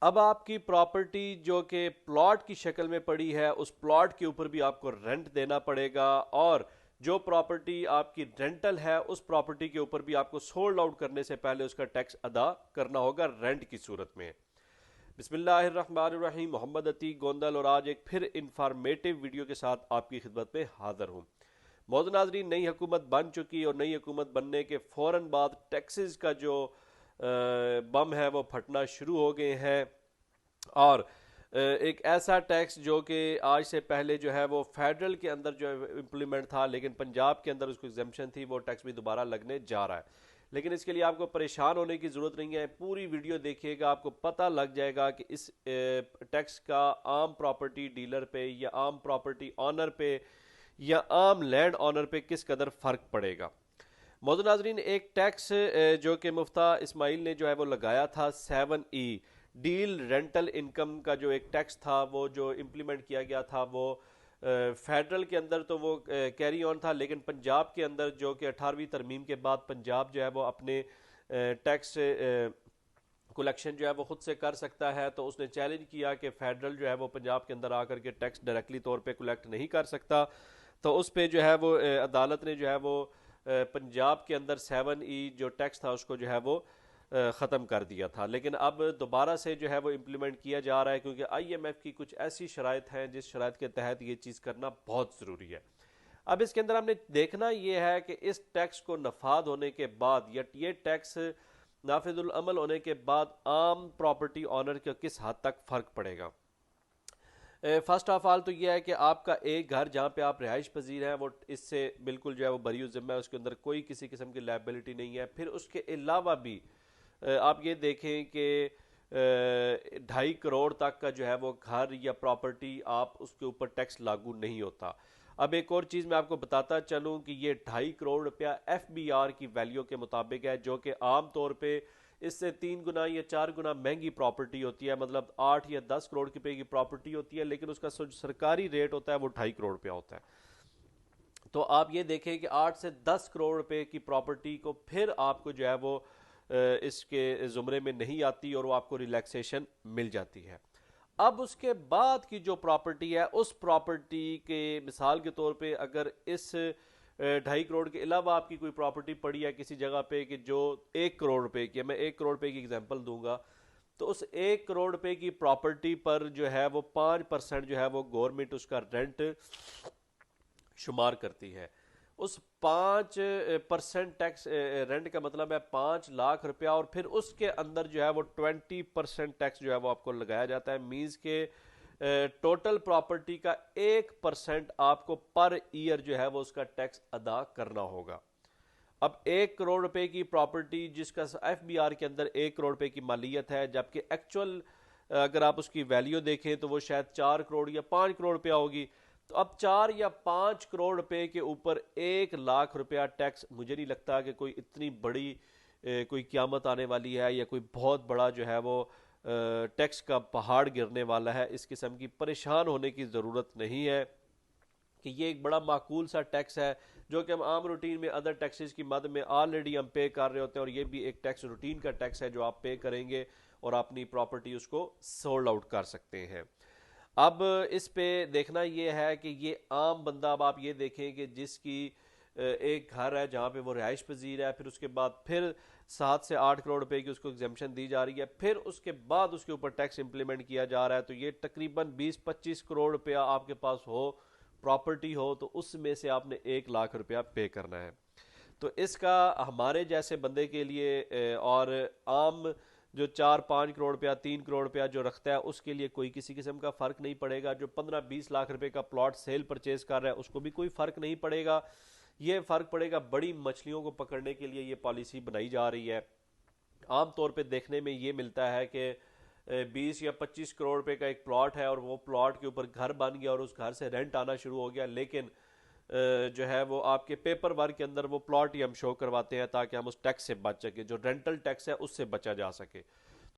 अब आपकी प्रॉपर्टी जो कि प्लॉट की शक्ल में पड़ी है, उस प्लॉट के ऊपर भी आपको रेंट देना पड़ेगा, और जो प्रॉपर्टी आपकी रेंटल है उस प्रॉपर्टी के ऊपर भी आपको सोल्ड आउट करने से पहले उसका टैक्स अदा करना होगा रेंट की सूरत में। बिस्मिल्लाहिर्रहमानिर्रहीम, मोहम्मद अतीक गोंदल, और आज एक फिर इंफॉर्मेटिव वीडियो के साथ आपकी खिदमत में हाजिर हूँ। मौजूद नाजरीन, नई हुकूमत बन चुकी और नई हुकूमत बनने के फ़ौरन बाद टैक्सेस का जो बम है वो फटना शुरू हो गए हैं। और एक ऐसा टैक्स जो कि आज से पहले जो है वो फेडरल के अंदर जो है इम्प्लीमेंट था, लेकिन पंजाब के अंदर उसको एग्जेम्पशन थी, वो टैक्स भी दोबारा लगने जा रहा है। लेकिन इसके लिए आपको परेशान होने की ज़रूरत नहीं है, पूरी वीडियो देखिएगा, आपको पता लग जाएगा कि इस टैक्स का आम प्रॉपर्टी डीलर पे या आम प्रॉपर्टी ऑनर पे या आम लैंड ऑनर पे किस कदर फ़र्क पड़ेगा। मौजूद नाजरीन, एक टैक्स जो कि मुफ्ता इस्माइल ने जो है वो लगाया था 7E डील रेंटल इनकम का, जो एक टैक्स था वो जो इम्प्लीमेंट किया गया था, वो फेडरल के अंदर तो वो कैरी ऑन था, लेकिन पंजाब के अंदर जो कि 18वीं तरमीम के बाद पंजाब जो है वो अपने टैक्स कलेक्शन जो है वो खुद से कर सकता है। तो उसने चैलेंज किया कि फेडरल जो है वो पंजाब के अंदर आकर के टैक्स डायरेक्टली तौर पे कलेक्ट नहीं कर सकता। तो उस पे जो है वो अदालत ने जो है वो पंजाब के अंदर 7E जो टैक्स था उसको जो है वो ख़त्म कर दिया था। लेकिन अब दोबारा से जो है वो इम्प्लीमेंट किया जा रहा है, क्योंकि IMF की कुछ ऐसी शराइत हैं जिस शराइत के तहत ये चीज़ करना बहुत ज़रूरी है। अब इसके अंदर हमने देखना ये है कि इस टैक्स को नफाद होने के बाद या ये टैक्स नाफिजुल अमल होने के बाद आम प्रॉपर्टी ऑनर के किस हद तक फ़र्क पड़ेगा। फर्स्ट ऑफ ऑल तो यह है कि आपका एक घर जहाँ पे आप रिहाइश पजीर हैं वो इससे बिल्कुल जो है वो बरी ज़िम्मा है, उसके अंदर कोई किसी किस्म की लायबिलिटी नहीं है। फिर उसके अलावा भी आप ये देखें कि 2.5 करोड़ तक का जो है वो घर या प्रॉपर्टी आप उसके ऊपर टैक्स लागू नहीं होता। अब एक और चीज़ मैं आपको बताता चलूँ कि ये 2.5 करोड़ रुपया FBR की वैल्यू के मुताबिक है, जो कि आम तौर पे इससे 3 गुना या 4 गुना महंगी प्रॉपर्टी होती है। मतलब 8 या 10 करोड़ रुपए की प्रॉपर्टी होती है, लेकिन उसका सरकारी रेट होता है वो 2.5 करोड़ रुपया होता है। तो आप ये देखें कि 8 से 10 करोड़ रुपए की प्रॉपर्टी को फिर आपको जो है वो इसके ज़ुमरे में नहीं आती और वो आपको रिलैक्सेशन मिल जाती है। अब उसके बाद की जो प्रॉपर्टी है उस प्रॉपर्टी के मिसाल के तौर पे अगर इस 2.5 करोड़ के अलावा आपकी कोई प्रॉपर्टी पड़ी है किसी जगह पे कि जो 1 करोड़ रुपए की है, मैं 1 करोड़ रुपए की एग्जांपल दूंगा, तो उस 1 करोड़ रुपए की प्रॉपर्टी पर जो है वो 5% जो है वो गवर्नमेंट उसका रेंट शुमार करती है। उस 5% टैक्स रेंट का मतलब है 5 लाख रुपया, और फिर उसके अंदर जो है वो 20% टैक्स जो है वो आपको लगाया जाता है। मीन्स के टोटल प्रॉपर्टी का 1% आपको पर ईयर जो है वो उसका टैक्स अदा करना होगा। अब 1 करोड़ रुपए की प्रॉपर्टी जिसका FBR के अंदर 1 करोड़ रुपए की मालियत है, जबकि एक्चुअल अगर आप उसकी वैल्यू देखें तो वो शायद 4 करोड़ या 5 करोड़ रुपया होगी। तो अब 4 या 5 करोड़ रुपए के ऊपर 1 लाख रुपया टैक्स, मुझे नहीं लगता कि कोई इतनी बड़ी कोई क़यामत आने वाली है या कोई बहुत बड़ा जो है वो टैक्स का पहाड़ गिरने वाला है। इस किस्म की परेशान होने की ज़रूरत नहीं है कि ये एक बड़ा माकूल सा टैक्स है जो कि हम आम रूटीन में अदर टैक्सेस की मद में ऑलरेडी हम पे कर रहे होते हैं, और ये भी एक टैक्स रूटीन का टैक्स है जो आप पे करेंगे और अपनी प्रॉपर्टी उसको सोल्ड आउट कर सकते हैं। अब इस पे देखना ये है कि ये आम बंदा, अब आप ये देखें कि जिसकी एक घर है जहाँ पे वो रिहाइश पजीर है, फिर उसके बाद फिर 7 से 8 करोड़ रुपए की उसको एग्जेम्पशन दी जा रही है, फिर उसके बाद उसके ऊपर टैक्स इंप्लीमेंट किया जा रहा है। तो ये तकरीबन 20-25 करोड़ रुपया आपके पास हो, प्रॉपर्टी हो, तो उसमें से आपने 1 लाख रुपया पे करना है। तो इसका हमारे जैसे बंदे के लिए और आम जो 4-5 करोड़ रुपया 3 करोड़ रुपया जो रखता है उसके लिए कोई किसी किस्म का फ़र्क नहीं पड़ेगा। जो 15-20 लाख रुपए का प्लॉट सेल परचेज कर रहा है उसको भी कोई फ़र्क नहीं पड़ेगा। ये फ़र्क पड़ेगा बड़ी मछलियों को पकड़ने के लिए ये पॉलिसी बनाई जा रही है। आम तौर पे देखने में ये मिलता है कि 20 या 25 करोड़ रुपए का एक प्लॉट है और वो प्लॉट के ऊपर घर बन गया और उस घर से रेंट आना शुरू हो गया, लेकिन जो है वो आपके पेपर वर्क के अंदर वो प्लॉट ही हम शो करवाते हैं ताकि हम उस टैक्स से बच सके, जो रेंटल टैक्स है उससे बचा जा सके।